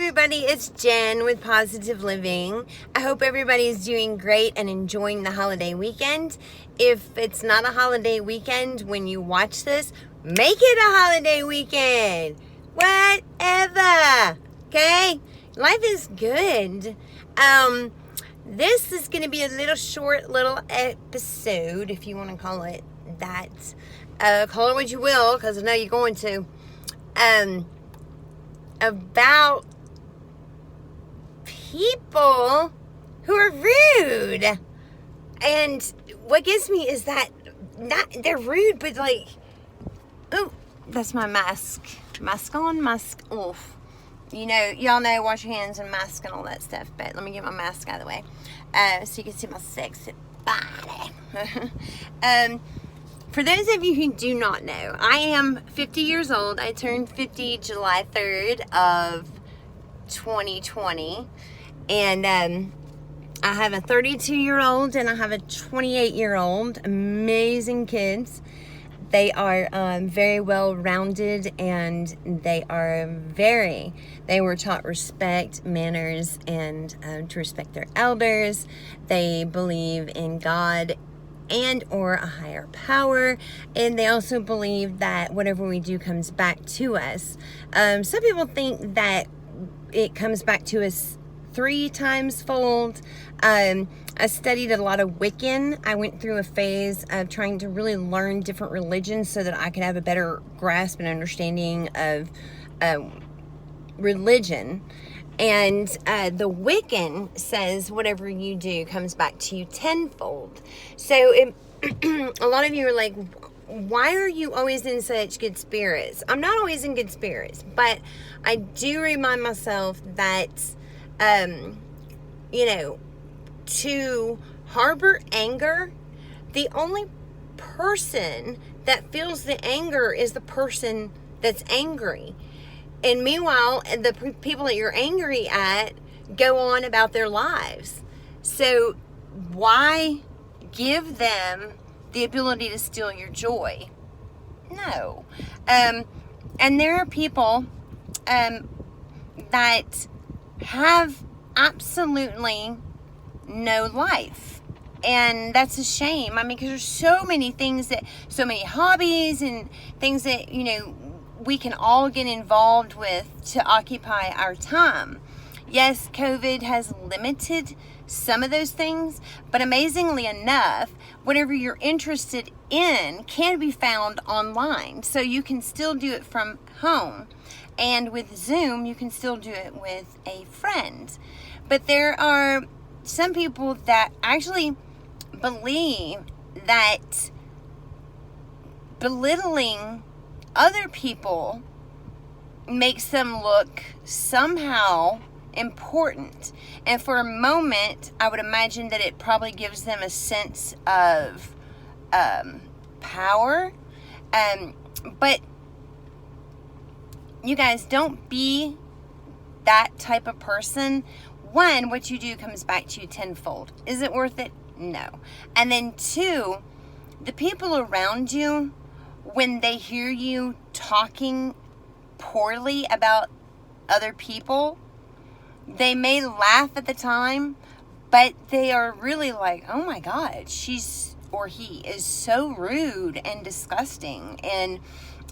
everybody, it's Jen with Positive Living. I hope everybody's doing great and enjoying the holiday weekend. If it's not a holiday weekend when you watch this, make it a holiday weekend. Whatever. Okay? Life is good. This is going to be a little short little episode, if you want to call it that. Call it what you will, because I know you're going to. About people who are rude. And what gets me is that they're rude, but like, oh, that's my mask. Mask on, mask off. You know, y'all know, wash your hands and mask and all that stuff, but let me get my mask out of the way so you can see my sexy body. For those of you who do not know, I am 50 years old. I turned 50 July 3rd of 2020. And I have a 32-year-old and I have a 28-year-old. Amazing kids. They are very well-rounded, and they were taught respect, manners, and to respect their elders. They believe in God and or a higher power, and they also believe that whatever we do comes back to us. Some people think that it comes back to us 3 times fold. I studied a lot of Wiccan. I went through a phase of trying to really learn different religions so that I could have a better grasp and understanding of religion. And the Wiccan says whatever you do comes back to you tenfold. So a lot of you are like, why are you always in such good spirits? I'm not always in good spirits, but I do remind myself that, to harbor anger, the only person that feels the anger is the person that's angry. And meanwhile, the people that you're angry at go on about their lives. So why give them the ability to steal your joy? No. And there are people that have absolutely no life. And that's a shame. I mean, because there's so many hobbies and things that, we can all get involved with to occupy our time. Yes, COVID has limited some of those things, but amazingly enough, whatever you're interested in can be found online. So you can still do it from home. And with Zoom, you can still do it with a friend. But there are some people that actually believe that belittling other people makes them look somehow important. And for a moment, I would imagine that it probably gives them a sense of power. But you guys, don't be that type of person. One, what you do comes back to you tenfold. Is it worth it? No. And then 2, the people around you, when they hear you talking poorly about other people, they may laugh at the time, but they are really like, oh my God, she's or he is so rude and disgusting. And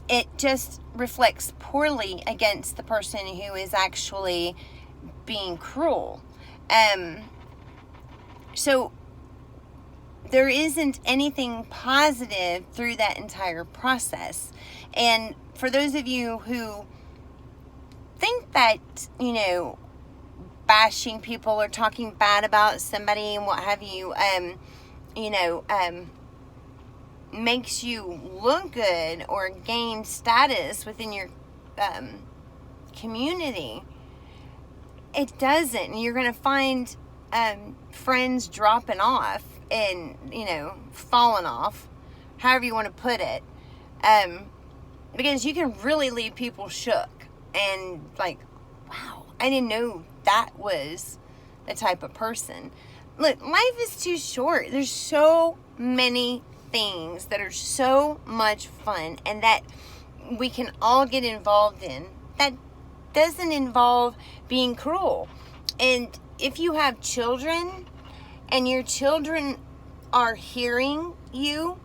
it just reflects poorly against the person who is actually being cruel. So there isn't anything positive through that entire process. And for those of you who think that, bashing people or talking bad about somebody and what have you, makes you look good or gain status within your community, it doesn't. And you're going to find friends dropping off and, falling off, however you want to put it, because you can really leave people shook and like, wow, I didn't know that was the type of person. Look, life is too short. There's so many things that are so much fun and that we can all get involved in that doesn't involve being cruel. And if you have children and your children are hearing you,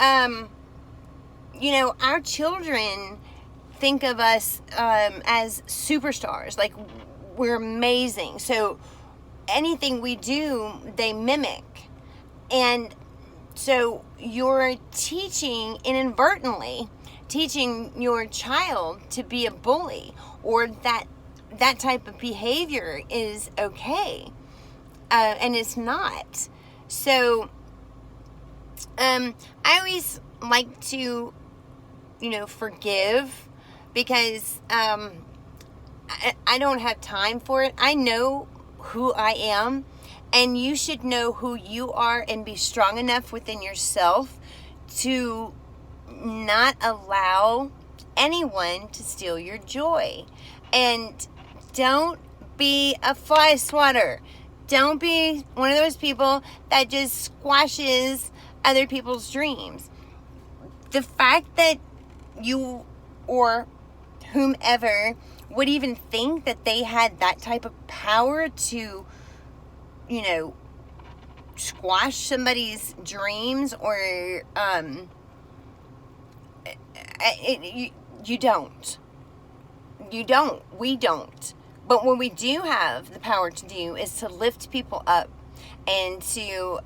you know, our children think of us as superstars, like we're amazing. So anything we do, they mimic. And so you're teaching, inadvertently teaching your child to be a bully, or that type of behavior is okay, and it's not. So I always like to, you know, forgive, because I don't have time for it. I know who I am, and you should know who you are and be strong enough within yourself to not allow anyone to steal your joy. And don't be a fly swatter. Don't be one of those people that just squashes other people's dreams. The fact that you or whomever would even think that they had that type of power to, you know, squash somebody's dreams, or you don't. We don't. But what we do have the power to do is to lift people up, and to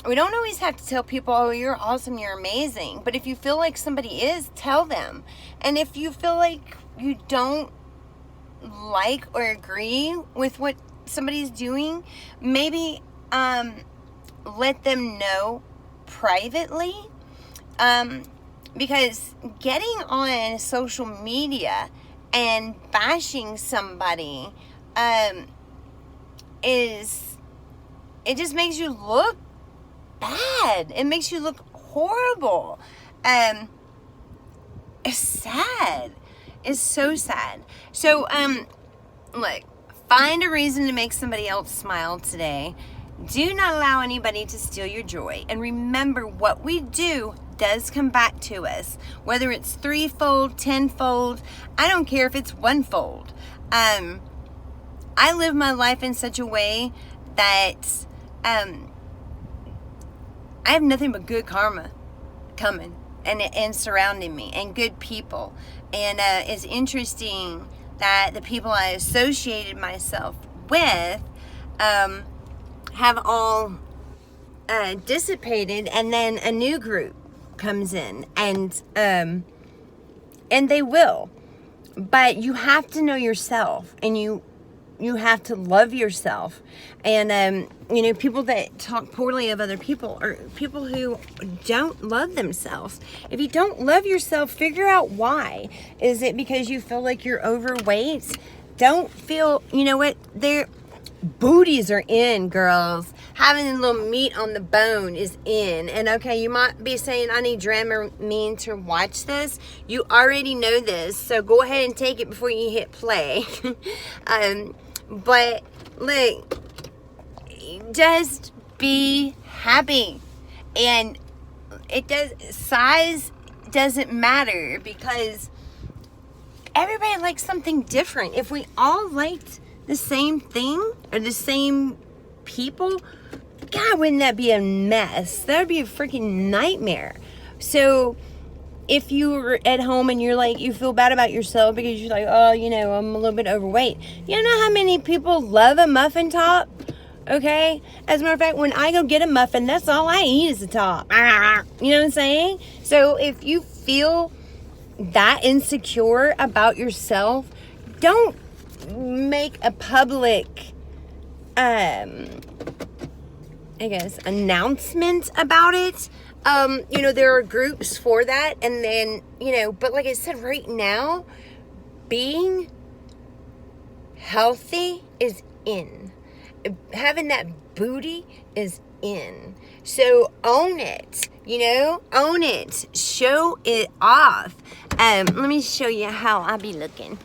we don't always have to tell people, oh, you're awesome, you're amazing. But if you feel like somebody is, tell them. And if you feel like you don't like or agree with what somebody's doing, maybe let them know privately, because getting on social media and bashing somebody it just makes you look bad. It makes you look horrible. It's sad. It's so sad. So look, find a reason to make somebody else smile today. Do not allow anybody to steal your joy. And remember, what we do does come back to us. Whether it's threefold, tenfold, I don't care if it's onefold. I live my life in such a way that I have nothing but good karma coming and surrounding me, and good people. And it's interesting that the people I associated myself with have all dissipated, and then a new group comes in, and they will. But you have to know yourself, and you have to love yourself. And you know, people that talk poorly of other people are people who don't love themselves. If you don't love yourself, figure out why. Is it because you feel like you're overweight? Don't feel, you know what, their booties are in, girls. Having a little meat on the bone is in. And okay, you might be saying, I need Dramamine to watch this. You already know this, so go ahead and take it before you hit play. But look, just be happy. And size doesn't matter, because everybody likes something different. If we all liked the same thing, or the same people, God, wouldn't that be a mess? That would be a freaking nightmare. So if you're at home and you're like, you feel bad about yourself because you're like, oh, you know, I'm a little bit overweight. You know how many people love a muffin top? Okay? As a matter of fact, when I go get a muffin, that's all I eat is the top. You know what I'm saying? So if you feel that insecure about yourself, don't make a public I guess announcement about it. You know, there are groups for that, and then, you know, but like I said, right now, being healthy is in. Having that booty is in. So own it, you know, own it. Show it off. Let me show you how I be looking.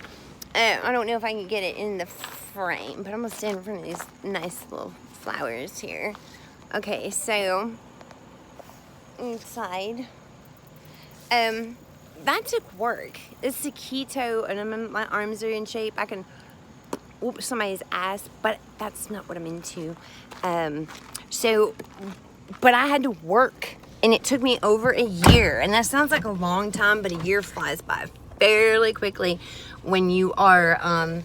I don't know if I can get it in the frame, but I'm gonna stand in front of these nice little flowers here. Okay, so inside, that took work. It's the keto, and my arms are in shape. I can whoop somebody's ass, but that's not what I'm into. But I had to work, and it took me over a year, and that sounds like a long time, but a year flies by fairly quickly when you are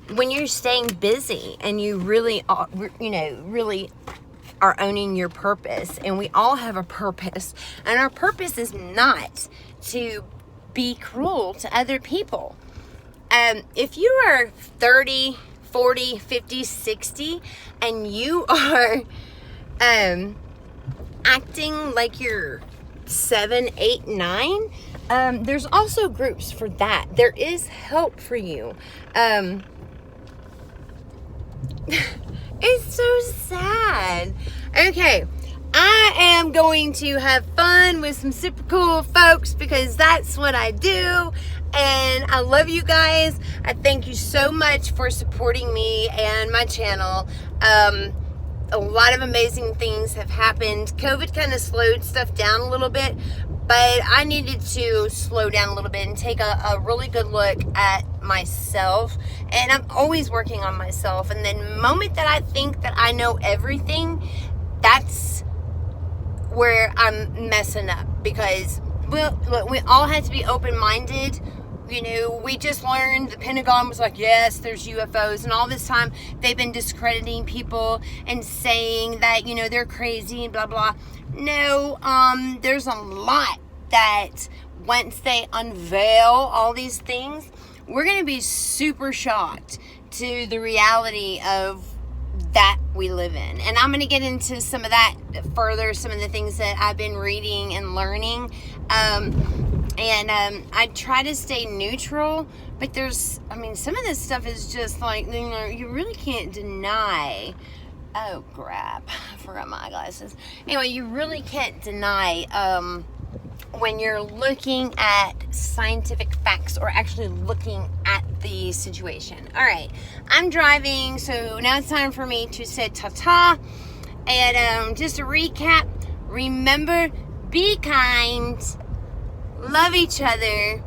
when you're staying busy and you really are, really are owning your purpose. And we all have a purpose, and our purpose is not to be cruel to other people. If you are 30, 40, 50, 60, and you are acting like you're 7, 8, 9, there's also groups for that. There is help for you. It's so sad. Okay, I am going to have fun with some super cool folks because that's what I do. And I love you guys. I thank you so much for supporting me and my channel. A lot of amazing things have happened. COVID kind of slowed stuff down a little bit, but I needed to slow down a little bit and take a really good look at myself. And I'm always working on myself. And the moment that I think that I know everything, that's where I'm messing up, because we all have to be open-minded. We just learned the Pentagon was like, yes, there's UFOs, and all this time they've been discrediting people and saying that, they're crazy and blah, blah. No, there's a lot that once they unveil all these things, we're going to be super shocked to the reality of that we live in. And I'm going to get into some of that further, some of the things that I've been reading and learning. I try to stay neutral, but some of this stuff is just like, you really can't deny. Oh, crap. I forgot my glasses. Anyway, you really can't deny when you're looking at scientific facts or actually looking at the situation. All right, I'm driving, so now it's time for me to say ta-ta. And just a recap, remember, be kind, love each other.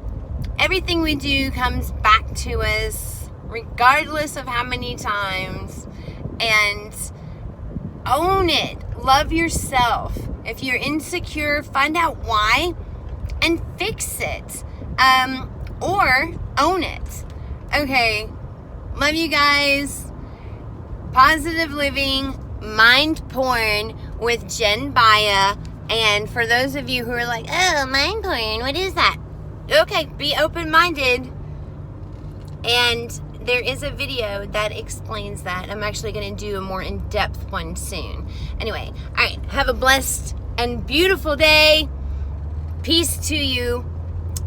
Everything we do comes back to us, regardless of how many times. And own it. Love yourself. If you're insecure, find out why and fix it. Or own it. Okay. Love you guys. Positive Living, Mind Porn with Jen Baya. And for those of you who are like, oh, mind porn, what is that? Okay, be open-minded. And there is a video that explains that. I'm actually going to do a more in-depth one soon. Anyway, all right, have a blessed and beautiful day. Peace to you.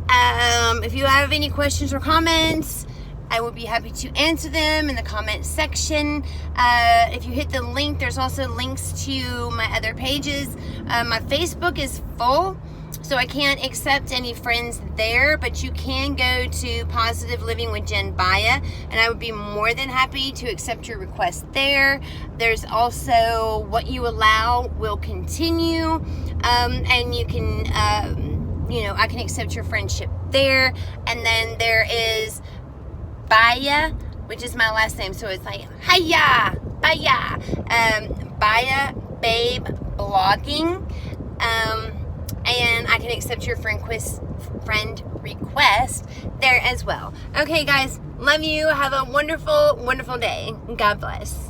If you have any questions or comments, I will be happy to answer them in the comment section. If you hit the link, there's also links to my other pages. My Facebook is full, so I can't accept any friends there, but you can go to Positive Living with Jen Baya, and I would be more than happy to accept your request there. There's also What You Allow Will Continue, and you can, I can accept your friendship there. And then there is Baya, which is my last name, so it's like Hiya, Baya, Baya Babe Blogging, and I can accept your friend request there as well. Okay, guys, love you. Have a wonderful, wonderful day. God bless.